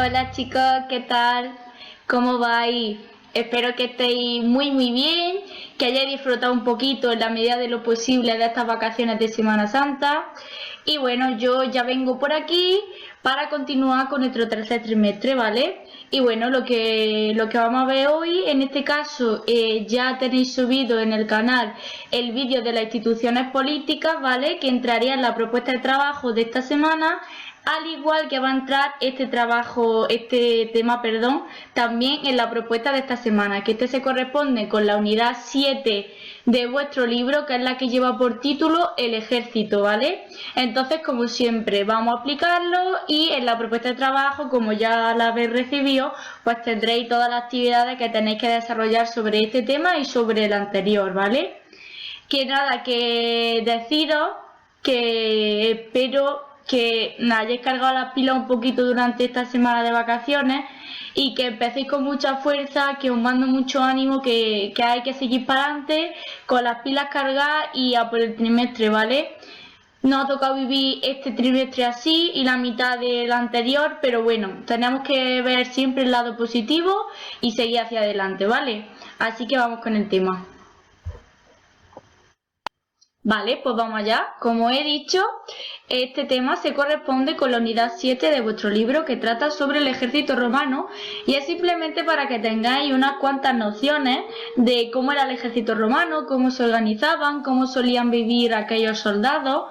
Hola chicos, ¿qué tal? ¿Cómo vais? Espero que estéis muy bien, que hayáis disfrutado un poquito en la medida de lo posible de estas vacaciones de Semana Santa. Y bueno, yo ya vengo por aquí para continuar con nuestro tercer trimestre, ¿vale? Y bueno, lo que vamos a ver hoy, en este caso, ya tenéis subido en el canal el vídeo de las instituciones políticas, ¿vale? Que entraría en la propuesta de trabajo de esta semana. Al igual que va a entrar este tema, también en la propuesta de esta semana, que se corresponde con la unidad 7 de vuestro libro, que es la que lleva por título El Ejército, ¿vale? Entonces, como siempre, vamos a aplicarlo y en la propuesta de trabajo, como ya la habéis recibido, pues tendréis todas las actividades que tenéis que desarrollar sobre este tema y sobre el anterior, ¿vale? Que nada, que deciros que espero que hayáis cargado las pilas un poquito durante esta semana de vacaciones y que empecéis con mucha fuerza, que os mando mucho ánimo, que hay que seguir para adelante con las pilas cargadas y a por el trimestre, ¿vale? Nos ha tocado vivir este trimestre así y la mitad del anterior, pero bueno, tenemos que ver siempre el lado positivo y seguir hacia adelante, ¿vale? Así que vamos con el tema. Vale, pues vamos allá. Como he dicho, este tema se corresponde con la unidad 7 de vuestro libro, que trata sobre el ejército romano, y es simplemente para que tengáis unas cuantas nociones de cómo era el ejército romano, cómo se organizaban, cómo solían vivir aquellos soldados.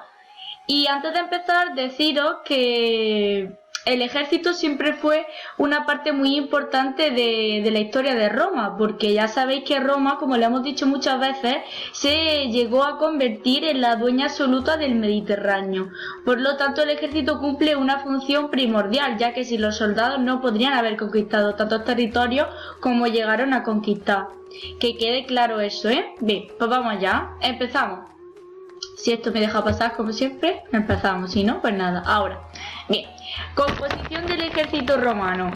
Y antes de empezar, deciros que el ejército siempre fue una parte muy importante de la historia de Roma, porque ya sabéis que Roma, como le hemos dicho muchas veces, se llegó a convertir en la dueña absoluta del Mediterráneo. Por lo tanto, el ejército cumple una función primordial, ya que sin los soldados no podrían haber conquistado tantos territorios como llegaron a conquistar. Que quede claro eso, ¿eh? Bien, pues vamos allá, empezamos. Si esto me deja pasar como siempre, empezamos, si no, pues nada. Ahora, bien, composición del ejército romano.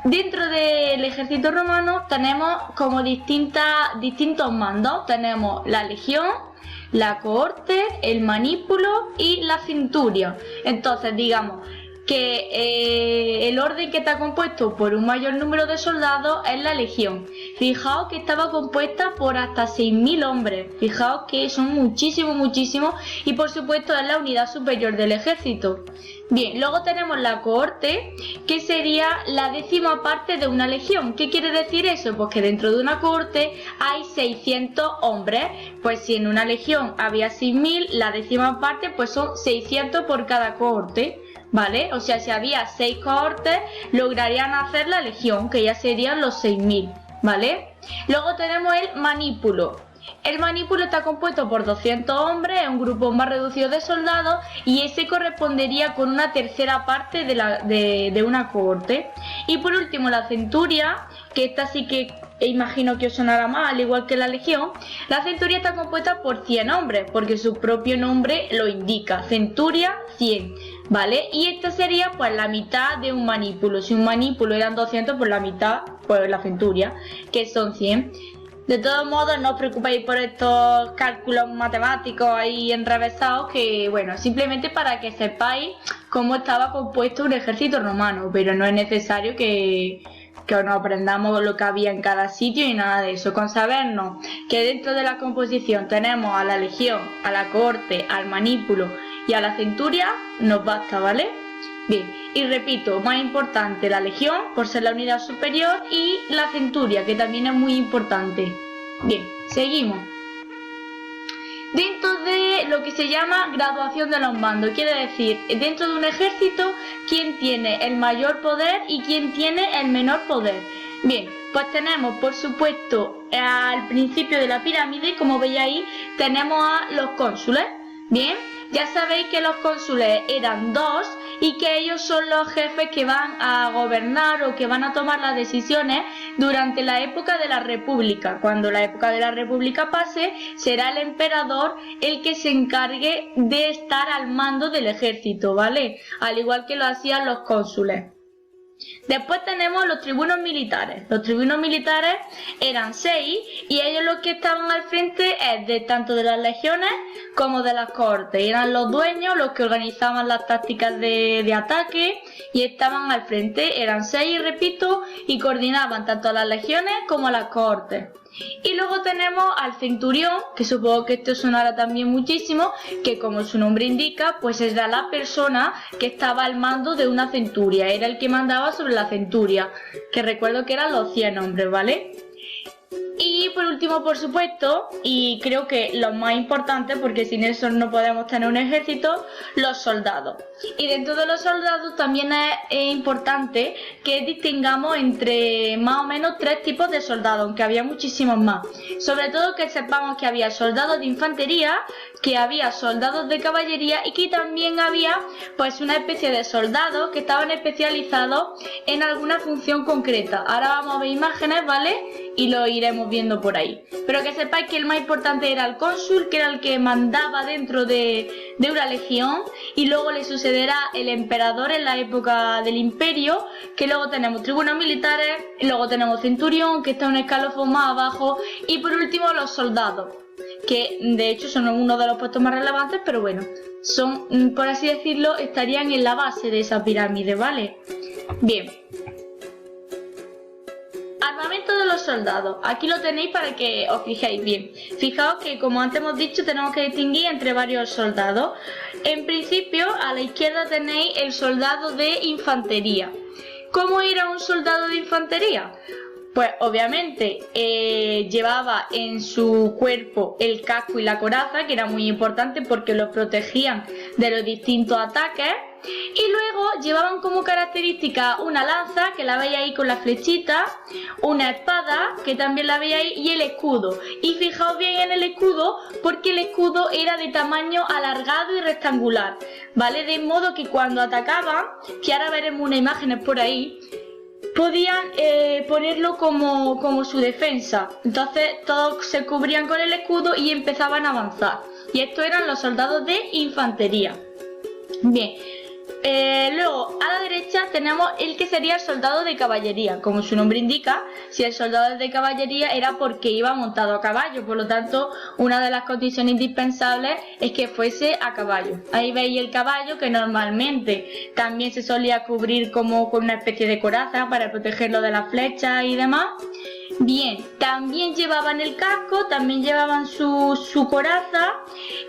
Dentro del ejército romano tenemos como distintos mandos. Tenemos la legión, la cohorte, el manípulo y la centuria. Entonces, digamos que el orden que está compuesto por un mayor número de soldados es la legión. Fijaos que estaba compuesta por hasta 6.000 hombres. Fijaos que son muchísimos y por supuesto es la unidad superior del ejército. Bien, luego tenemos la cohorte, que sería la 10ª parte de una legión. ¿Qué quiere decir eso? Pues que dentro de una cohorte hay 600 hombres. Pues si en una legión había 6.000, la 10ª parte pues son 600 por cada cohorte, ¿vale? O sea, si había 6 cohortes, lograrían hacer la legión, que ya serían los 6.000, ¿vale? Luego tenemos el manípulo. El manípulo está compuesto por 200 hombres, es un grupo más reducido de soldados y ese correspondería con una 3ª parte de una cohorte. Y por último la centuria, que esta sí que imagino que os sonará más, al igual que la legión. La centuria está compuesta por 100 hombres, porque su propio nombre lo indica, centuria 100, ¿vale? Y esta sería pues la mitad de un manípulo. Si un manípulo eran 200, pues la mitad, pues la centuria, que son 100. De todos modos, no os preocupéis por estos cálculos matemáticos ahí enrevesados, que bueno, simplemente para que sepáis cómo estaba compuesto un ejército romano, pero no es necesario que nos aprendamos lo que había en cada sitio y nada de eso. Con sabernos que dentro de la composición tenemos a la legión, a la cohorte, al manípulo y a la centuria, nos basta, ¿vale? Bien, y repito, más importante la legión, por ser la unidad superior, y la centuria, que también es muy importante. Bien, seguimos. Dentro de lo que se llama graduación de los mandos, quiere decir, dentro de un ejército, quién tiene el mayor poder y quién tiene el menor poder. Bien, pues tenemos, por supuesto, al principio de la pirámide, como veis ahí, tenemos a los cónsules. Bien, ya sabéis que los cónsules eran 2 y que ellos son los jefes que van a gobernar o que van a tomar las decisiones durante la época de la República. Cuando la época de la República pase, será el emperador el que se encargue de estar al mando del ejército, ¿vale? Al igual que lo hacían los cónsules. Después tenemos los tribunos militares. Los tribunos militares eran 6 y ellos los que estaban al frente es de tanto de las legiones como de las cohortes. Eran los dueños los que organizaban las tácticas de ataque y estaban al frente. Eran 6, repito, y coordinaban tanto a las legiones como a las cohortes. Y luego tenemos al centurión, que supongo que esto sonará también muchísimo, que como su nombre indica, pues era la persona que estaba al mando de una centuria, era el que mandaba sobre la centuria, que recuerdo que eran los 100 hombres, ¿vale? Y por último, por supuesto, y creo que lo más importante, porque sin eso no podemos tener un ejército, los soldados. Y dentro de los soldados también es importante que distingamos entre más o menos 3 tipos de soldados, aunque había muchísimos más. Sobre todo que sepamos que había soldados de infantería, que había soldados de caballería y que también había pues una especie de soldados que estaban especializados en alguna función concreta. Ahora vamos a ver imágenes, ¿vale? Y lo iremos viendo por ahí. Pero que sepáis que el más importante era el cónsul, que era el que mandaba dentro de una legión, y luego le sucederá el emperador en la época del imperio, que luego tenemos tribunos militares, y luego tenemos centurión, que está un escalafón más abajo, y por último los soldados, que de hecho son uno de los puestos más relevantes, pero bueno, son, por así decirlo, estarían en la base de esa pirámide, ¿vale? Bien. Armamento de los soldados. Aquí lo tenéis para que os fijéis bien. Fijaos que, como antes hemos dicho, tenemos que distinguir entre varios soldados. En principio, a la izquierda tenéis el soldado de infantería. ¿Cómo era un soldado de infantería? Pues obviamente llevaba en su cuerpo el casco y la coraza, que era muy importante porque los protegían de los distintos ataques. Y luego llevaban como característica una lanza, que la veis ahí con la flechita, una espada, que también la veis ahí, y el escudo. Y fijaos bien en el escudo, porque el escudo era de tamaño alargado y rectangular, ¿vale? De modo que cuando atacaban, que ahora veremos unas imágenes por ahí, podían ponerlo como su defensa. Entonces todos se cubrían con el escudo y empezaban a avanzar. Y estos eran los soldados de infantería. Bien. Luego a la derecha tenemos el que sería el soldado de caballería. Como su nombre indica, si el soldado de caballería era porque iba montado a caballo, por lo tanto una de las condiciones indispensables es que fuese a caballo. Ahí veis el caballo, que normalmente también se solía cubrir como con una especie de coraza para protegerlo de las flechas y demás. Bien, también llevaban el casco, también llevaban su coraza,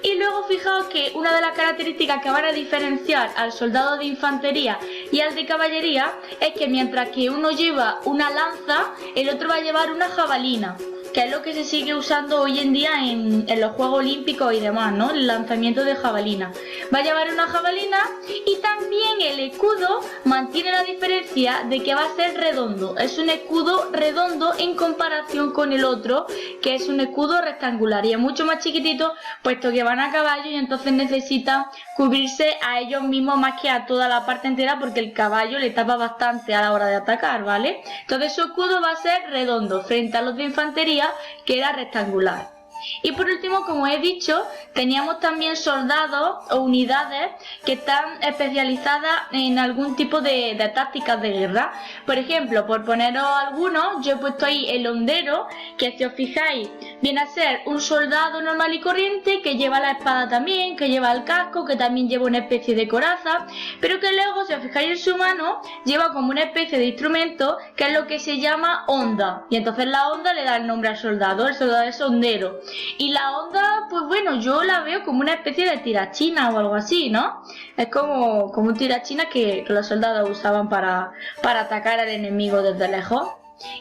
y luego fijaos que una de las características que van a diferenciar al soldado de infantería y al de caballería es que mientras que uno lleva una lanza, el otro va a llevar una jabalina, que es lo que se sigue usando hoy en día en los Juegos Olímpicos y demás, ¿no? El lanzamiento de jabalina. Va a llevar una jabalina, y también el escudo mantiene la diferencia de que va a ser redondo. Es un escudo redondo en comparación con el otro, que es un escudo rectangular y es mucho más chiquitito, puesto que van a caballo y entonces necesitan cubrirse a ellos mismos más que a toda la parte entera, porque el caballo le tapa bastante a la hora de atacar, ¿vale? Entonces su escudo va a ser redondo frente a los de infantería, que era rectangular. Y por último, como he dicho, teníamos también soldados o unidades que están especializadas en algún tipo de tácticas de guerra. Por ejemplo, por poneros algunos, yo he puesto ahí el hondero, que si os fijáis viene a ser un soldado normal y corriente que lleva la espada también, que lleva el casco, que también lleva una especie de coraza, pero que luego, si os fijáis en su mano, lleva como una especie de instrumento que es lo que se llama honda, y entonces la honda le da el nombre al soldado. El soldado es hondero. Y la honda, pues bueno, yo la veo como una especie de tirachina o algo así, ¿no? Es como un tirachina que los soldados usaban para atacar al enemigo desde lejos.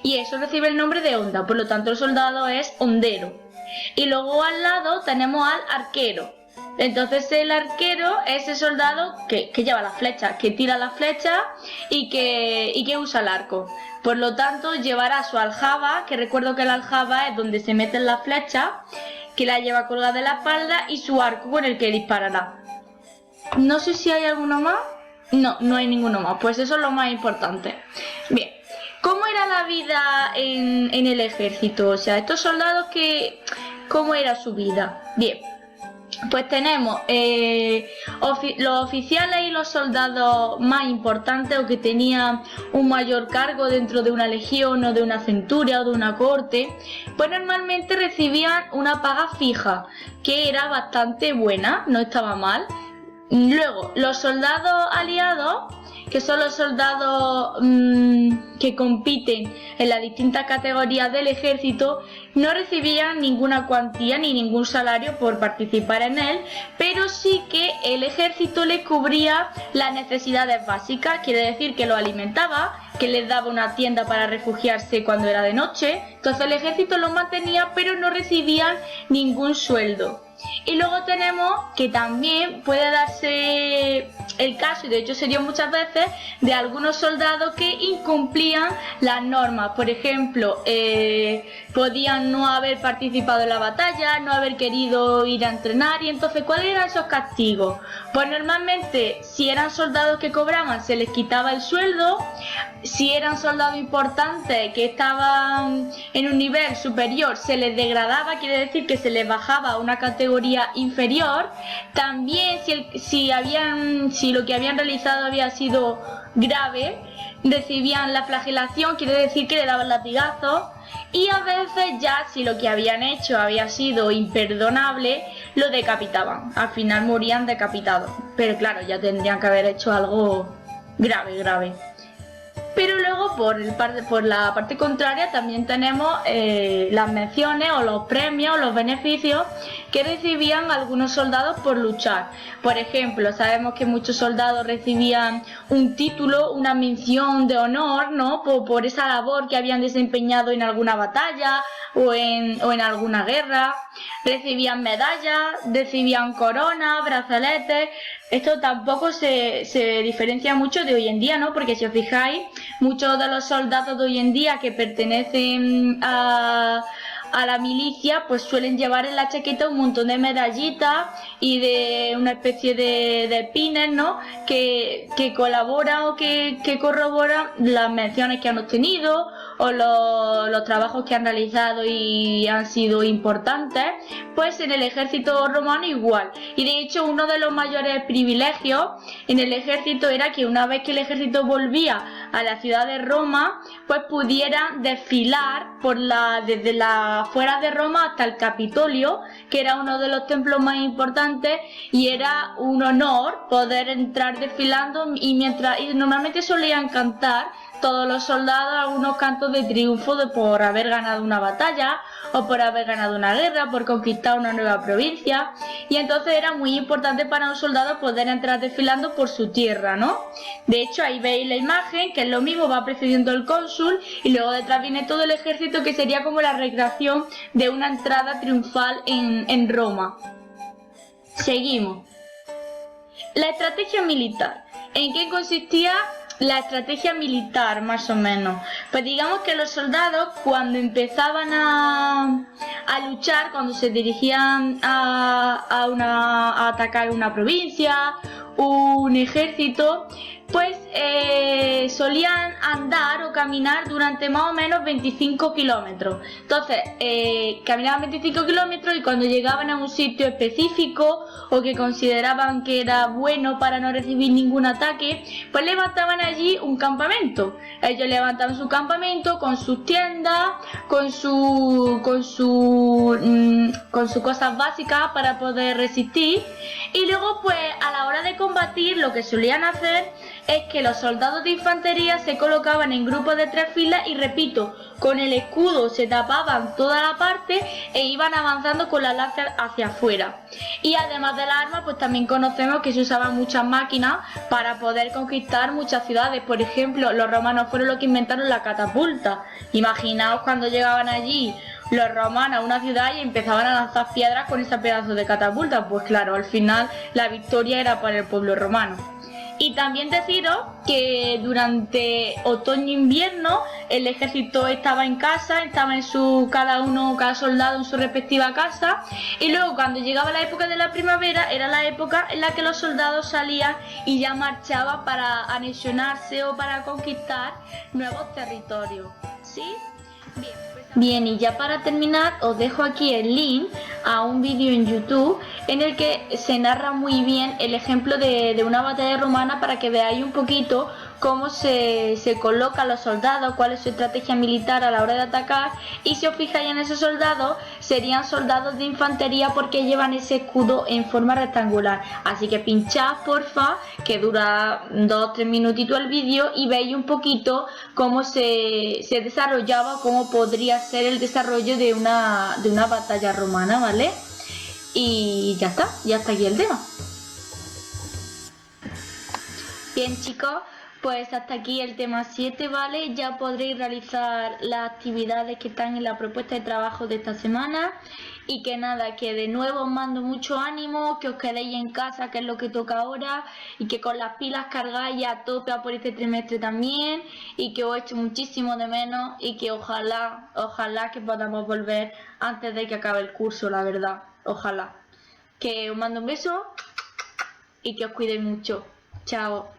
Y eso recibe el nombre de honda, por lo tanto el soldado es hondero. Y luego al lado tenemos al arquero. Entonces el arquero es el soldado que lleva las flechas, que tira las flechas y que usa el arco. Por lo tanto llevará su aljaba, que recuerdo que la aljaba es donde se meten las flechas, que la lleva colgada de la espalda, y su arco con el que disparará. No sé si hay alguno más. No, no hay ninguno más. Pues eso es lo más importante. Bien. ¿Cómo era la vida en el ejército? O sea, estos soldados ¿cómo era su vida? Bien. pues tenemos los oficiales y los soldados más importantes o que tenían un mayor cargo dentro de una legión o de una centuria o de una corte, pues normalmente recibían una paga fija, que era bastante buena, no estaba mal. Luego, los soldados aliados, que son los soldados que compiten en las distintas categorías del ejército, no recibían ninguna cuantía ni ningún salario por participar en él, pero sí que el ejército les cubría las necesidades básicas, quiere decir que los alimentaba, que les daba una tienda para refugiarse cuando era de noche, entonces el ejército los mantenía pero no recibían ningún sueldo. Y luego tenemos que también puede darse el caso, y de hecho se dio muchas veces, de algunos soldados que incumplían las normas. Por ejemplo, podían no haber participado en la batalla, no haber querido ir a entrenar, y entonces ¿cuáles eran esos castigos? Pues normalmente si eran soldados que cobraban se les quitaba el sueldo, si eran soldados importantes que estaban en un nivel superior se les degradaba, quiere decir que se les bajaba a una categoría inferior. También si lo que habían realizado había sido grave, recibían la flagelación, quiere decir que le daban latigazos. Y a veces ya si lo que habían hecho había sido imperdonable, lo decapitaban. Al final morían decapitados, pero claro, ya tendrían que haber hecho algo grave. Pero luego por la parte contraria también tenemos las menciones o los premios o los beneficios que recibían algunos soldados por luchar. Por ejemplo, sabemos que muchos soldados recibían un título, una mención de honor, ¿no? Por esa labor que habían desempeñado en alguna batalla o en alguna guerra. Recibían medallas, recibían coronas, brazaletes. Esto tampoco se diferencia mucho de hoy en día, ¿no? Porque si os fijáis, muchos de los soldados de hoy en día que pertenecen a la milicia, pues suelen llevar en la chaqueta un montón de medallitas y de una especie de pines, ¿no? Que colaboran o que corroboran las menciones que han obtenido o los trabajos que han realizado y han sido importantes. Pues en el ejército romano igual. Y de hecho uno de los mayores privilegios en el ejército era que una vez que el ejército volvía a la ciudad de Roma, pues pudieran desfilar desde las afueras de Roma hasta el Capitolio, que era uno de los templos más importantes, y era un honor poder entrar desfilando y normalmente solían cantar todos los soldados algunos cantos de triunfo por haber ganado una batalla o por haber ganado una guerra, por conquistar una nueva provincia, y entonces era muy importante para un soldado poder entrar desfilando por su tierra, ¿no? De hecho ahí veis la imagen, que es lo mismo, va precediendo el cónsul y luego detrás viene todo el ejército, que sería como la recreación de una entrada triunfal en Roma. Seguimos. La estrategia militar. ¿En qué consistía la estrategia militar, más o menos? Pues digamos que los soldados, cuando empezaban a luchar, cuando se dirigían a atacar una provincia, un ejército, pues solían andar o caminar durante más o menos 25 kilómetros. Entonces, caminaban 25 kilómetros y cuando llegaban a un sitio específico o que consideraban que era bueno para no recibir ningún ataque, pues levantaban allí un campamento. Ellos levantaban su campamento con sus tiendas, con sus cosas básicas para poder resistir, y luego pues a la hora de combatir lo que solían hacer es que los soldados de infantería se colocaban en grupos de 3 filas y, repito, con el escudo se tapaban toda la parte e iban avanzando con las lanzas hacia afuera. Y además de las armas, pues también conocemos que se usaban muchas máquinas para poder conquistar muchas ciudades. Por ejemplo, los romanos fueron los que inventaron la catapulta. Imaginaos cuando llegaban allí los romanos a una ciudad y empezaban a lanzar piedras con ese pedazo de catapulta. Pues claro, al final la victoria era para el pueblo romano. Y también deciros que durante otoño e invierno el ejército estaba en casa, estaba cada soldado en su respectiva casa, y luego cuando llegaba la época de la primavera era la época en la que los soldados salían y ya marchaban para anexionarse o para conquistar nuevos territorios. ¿Sí? Bien, pues Bien, y ya para terminar os dejo aquí el link a un vídeo en YouTube en el que se narra muy bien el ejemplo de una batalla romana para que veáis un poquito cómo se colocan los soldados, cuál es su estrategia militar a la hora de atacar, y si os fijáis en esos soldados serían soldados de infantería porque llevan ese escudo en forma rectangular. Así que pinchad porfa, que dura 2-3 minutitos el vídeo, y veis un poquito cómo se desarrollaba, cómo podría ser el desarrollo de una batalla romana, ¿vale? Y ya está aquí el tema. Bien, chicos, pues hasta aquí el tema 7, ¿vale? Ya podréis realizar las actividades que están en la propuesta de trabajo de esta semana. Y que nada, que de nuevo os mando mucho ánimo, que os quedéis en casa, que es lo que toca ahora, y que con las pilas cargáis a tope a por este trimestre también, y que os echo muchísimo de menos, y que ojalá que podamos volver antes de que acabe el curso, la verdad, ojalá. Que os mando un beso y que os cuidéis mucho. Chao.